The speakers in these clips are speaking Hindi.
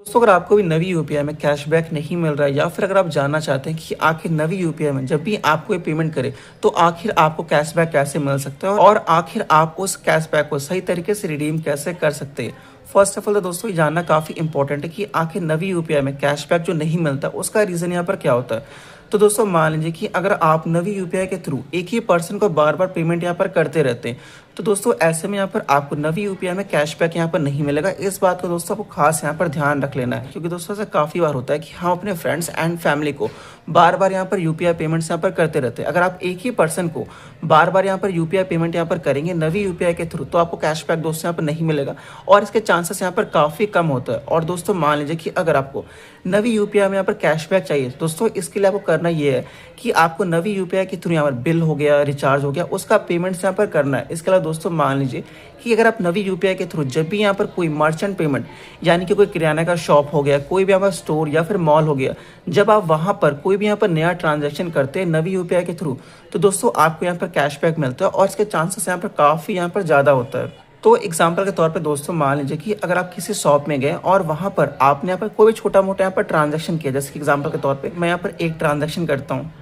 दोस्तों अगर आपको भी नवी यूपीआई में कैशबैक नहीं मिल रहा है या फिर अगर आप जानना चाहते हैं कि आखिर नवी यूपीआई में जब भी आप कोई पेमेंट करें तो आखिर आपको कैशबैक कैसे मिल सकता है और आखिर आप उस कैशबैक को सही तरीके से रिडीम कैसे कर सकते हैं। फर्स्ट ऑफ ऑल तो दोस्तों ये जानना काफ़ी इंपॉर्टेंट है कि आखिर नवी यूपीआई में कैशबैक जो नहीं मिलता उसका रीज़न यहाँ पर क्या होता है। तो दोस्तों मान लीजिए कि अगर आप नवी यूपीआई के थ्रू एक ही पर्सन को बार बार पेमेंट यहाँ पर करते रहते हैं तो दोस्तों ऐसे में यहाँ पर आपको नवी यूपीआई में कैशबैक यहाँ पर नहीं मिलेगा। इस बात को दोस्तों आपको खास यहाँ पर ध्यान रख लेना है, क्योंकि दोस्तों ऐसा काफ़ी बार होता है कि हम अपने फ्रेंड्स एंड फैमिली को बार बार यहाँ पर यूपीआई पेमेंट्स यहाँ पर करते रहते हैं। अगर आप एक ही पर्सन को बार बार यहाँ पर यूपीआई पेमेंट यहाँ पर करेंगे नवी यूपीआई के थ्रू तो आपको कैशबैक दोस्तों यहाँ पर नहीं मिलेगा और इसके चांसेस यहाँ पर काफ़ी कम होता है। और दोस्तों मान लीजिए कि अगर आपको नवी यूपीआई में यहाँ पर कैशबैक चाहिए दोस्तों इसके लिए आपको करना ये है कि आपको नवी यूपीआई के थ्रू यहाँ पर बिल हो गया, रिचार्ज हो गया, उसका पेमेंट्स यहाँ पर करना है। इसके अलावा दोस्तों मान लीजिए कि अगर आप नवी यूपीआई के थ्रू जब भी यहाँ पर कोई मर्चेंट पेमेंट यानी कि कोई किराना का शॉप हो गया, कोई भी यहाँ पर स्टोर या फिर मॉल हो गया, जब आप वहाँ पर कोई भी यहाँ पर नया ट्रांजैक्शन करते हैं नवी यूपीआई के थ्रू तो दोस्तों आपको यहाँ पर कैशबैक मिलता है और इसके चांसेस यहाँ पर काफ़ी यहाँ पर ज़्यादा होता है। तो एग्जाम्पल के तौर पे दोस्तों मान लीजिए कि अगर आप किसी शॉप में गए और वहाँ पर आपने यहाँ पर कोई भी छोटा मोटा यहाँ पर ट्रांजैक्शन किया, जैसे कि एग्जाम्पल के तौर पे मैं यहाँ पर एक ट्रांजैक्शन करता हूँ।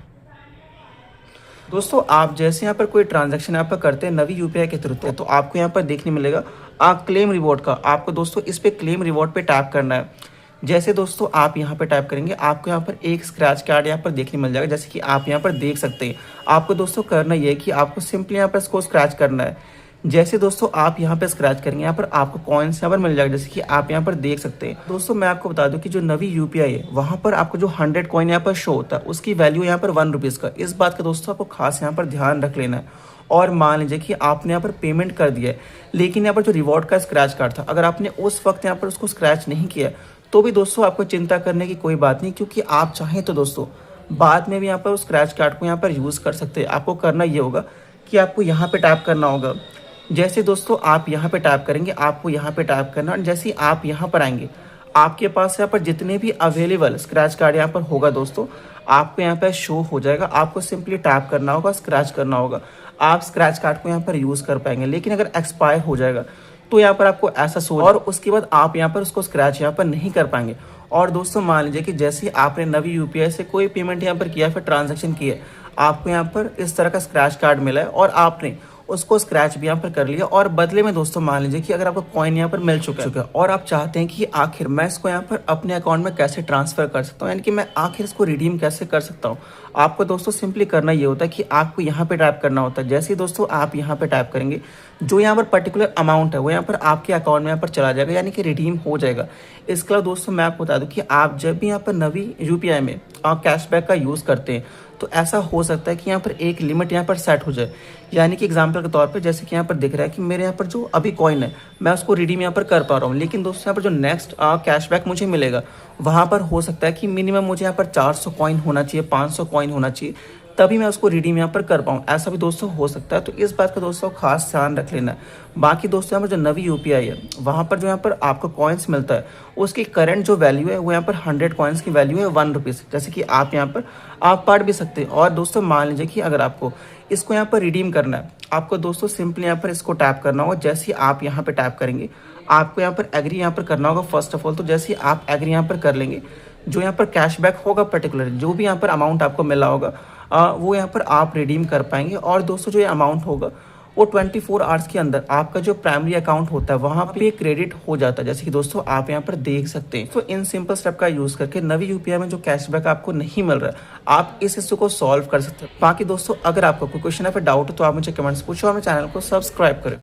दोस्तों आप जैसे यहाँ पर कोई ट्रांजैक्शन यहाँ पर करते हैं नवी यूपीआई के थ्रू तो आपको यहाँ पर देखने मिलेगा क्लेम रिवॉर्ड का। आपको दोस्तों इस पर क्लेम रिवॉर्ड पे टैप करना है। जैसे दोस्तों आप यहाँ पर टाइप करेंगे आपको यहाँ पर एक स्क्रैच कार्ड यहाँ पर देखने मिल जाएगा, जैसे कि आप यहाँ पर देख सकते हैं। आपको दोस्तों करना ये है कि आपको सिंपली यहाँ पर इसको स्क्रैच करना है। जैसे दोस्तों आप यहाँ पे स्क्रैच करेंगे यहाँ पर आपको कॉइन्स यहाँ पर मिल जाएगा, जैसे कि आप यहाँ पर देख सकते हैं। दोस्तों मैं आपको बता दूं कि जो नवी यूपीआई है वहाँ पर आपको जो 100 कॉइन यहाँ पर शो होता है उसकी वैल्यू यहाँ पर 1 रुपीज़ का। इस बात का दोस्तों आपको खास यहाँ पर ध्यान रख लेना है। और मान लीजिए कि आपने यहाँ पर पेमेंट कर दिया है लेकिन यहाँ पर जो रिवॉर्ड का स्क्रैच कार्ड था अगर आपने उस वक्त यहाँ पर उसको स्क्रैच नहीं किया तो भी दोस्तों आपको चिंता करने की कोई बात नहीं, क्योंकि आप चाहें तो दोस्तों बाद में भी यहाँ पर उस स्क्रैच कार्ड को यहाँ पर यूज़ कर सकते हैं। आपको करना ये होगा कि आपको यहाँ पर टैप करना होगा। जैसे दोस्तों आप यहाँ पे टैप करेंगे आपको यहाँ पे टैप करना और जैसे ही आप यहाँ पर आएंगे आपके पास यहाँ पर जितने भी अवेलेबल स्क्रैच कार्ड यहाँ पर होगा दोस्तों आपको यहाँ पे शो हो जाएगा। आपको सिंपली टैप करना होगा, स्क्रैच करना होगा, आप स्क्रैच कार्ड को यहाँ पर यूज़ कर पाएंगे। लेकिन अगर एक्सपायर हो जाएगा तो यहाँ पर आपको ऐसा शो और उसके बाद आप यहाँ पर उसको स्क्रैच यहाँ पर नहीं कर पाएंगे। और दोस्तों मान लीजिए कि जैसे ही आपने नवी यूपीआई से कोई पेमेंट यहाँ पर किया फिर ट्रांजेक्शन किया आपको यहाँ पर इस तरह का स्क्रैच कार्ड मिला है और आपने उसको स्क्रैच भी यहाँ पर कर लिया और बदले में दोस्तों मान लीजिए कि अगर आपको कॉइन यहाँ पर मिल चुका है और आप चाहते हैं कि आखिर मैं इसको यहाँ पर अपने अकाउंट में कैसे ट्रांसफर कर सकता हूँ, यानी कि मैं आखिर इसको रिडीम कैसे कर सकता हूँ। आपको दोस्तों सिंपली करना ये होता है कि आपको यहाँ पे टाइप करना होता है। जैसे ही दोस्तों आप यहाँ पे टाइप करेंगे जो यहाँ पर पर्टिकुलर अमाउंट है वो यहाँ पर आपके अकाउंट में यहाँ पर चला जाएगा, यानी कि रिडीम हो जाएगा। इसके अलावा दोस्तों मैं आपको बता दूँ कि आप जब भी यहाँ पर नवी यूपीआई में आप कैशबैक का यूज़ करते हैं तो ऐसा हो सकता है कि यहाँ पर एक लिमिट यहाँ पर सेट हो जाए। यानी कि एग्जांपल के तौर पे जैसे कि यहाँ पर दिख रहा है कि मेरे यहाँ पर जो अभी कॉइन है मैं उसको रिडीम यहाँ पर कर पा रहा हूँ, लेकिन दोस्तों यहाँ पर जो नेक्स्ट कैशबैक मुझे मिलेगा वहाँ पर हो सकता है कि मिनिमम मुझे यहाँ पर 400 कॉइन होना चाहिए, 500 कॉइन होना चाहिए, तभी मैं उसको रिडीम यहाँ पर कर पाऊँ। ऐसा भी दोस्तों हो सकता है, तो इस बात का दोस्तों खास ध्यान रख लेना है। बाकी दोस्तों यहाँ पर जो नवी यूपीआई है वहाँ पर जो यहाँ पर आपको कॉइन्स मिलता है उसकी करंट जो वैल्यू है वो यहाँ पर 100 कॉइन्स की वैल्यू है 1 रुपीज़, जैसे कि आप यहाँ पर आप पढ़ भी सकते हैं। और दोस्तों मान लीजिए कि अगर आपको इसको यहाँ पर रिडीम करना है आपको दोस्तों सिंपली यहाँ पर इसको टैप करना होगा। जैसे ही आप यहाँ पर टैप करेंगे आपको यहाँ पर एग्री यहाँ पर करना होगा फर्स्ट ऑफ ऑल। तो जैसे ही आप एग्री यहाँ पर कर लेंगे जो यहाँ पर कैशबैक होगा पर्टिकुलर जो भी यहाँ पर अमाउंट आपको मिला होगा वो यहाँ पर आप रिडीम कर पाएंगे। और दोस्तों जो ये अमाउंट होगा वो 24 आवर्स के अंदर आपका जो प्राइमरी अकाउंट होता है वहाँ पे क्रेडिट हो जाता है, जैसे कि दोस्तों आप यहाँ पर देख सकते हैं। तो इन सिंपल स्टेप का यूज़ करके नवी यूपीआई में जो कैशबैक आपको नहीं मिल रहा है आप इस इश्यू को सॉल्व कर सकते हैं। बाकी दोस्तों अगर आपको कोई क्वेश्चन या फिर डाउट हो तो आप मुझे कमेंट्स पूछो और मेरे चैनल को सब्सक्राइब करें।